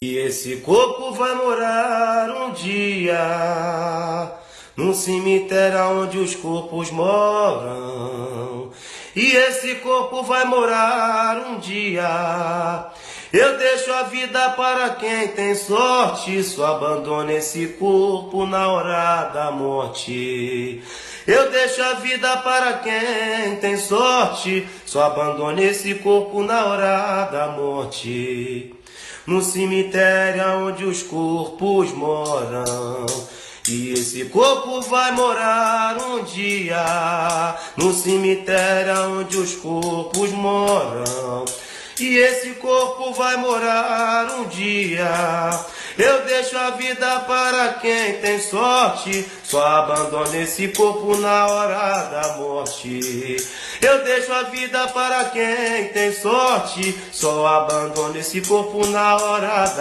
E esse corpo vai morar um dia num cemitério onde os corpos moram. E esse corpo vai morar um dia. Eu deixo a vida para quem tem sorte, só abandona esse corpo na hora da morte. Eu deixo a vida para quem tem sorte, só abandona esse corpo na hora da morte. No cemitério onde os corpos moram. E esse corpo vai morar um dia no cemitério onde os corpos moram. E esse corpo vai morar um dia. Eu deixo a vida para quem tem sorte, só abandona esse corpo na hora da morte. Eu deixo a vida para quem tem sorte, só abandona esse corpo na hora da morte.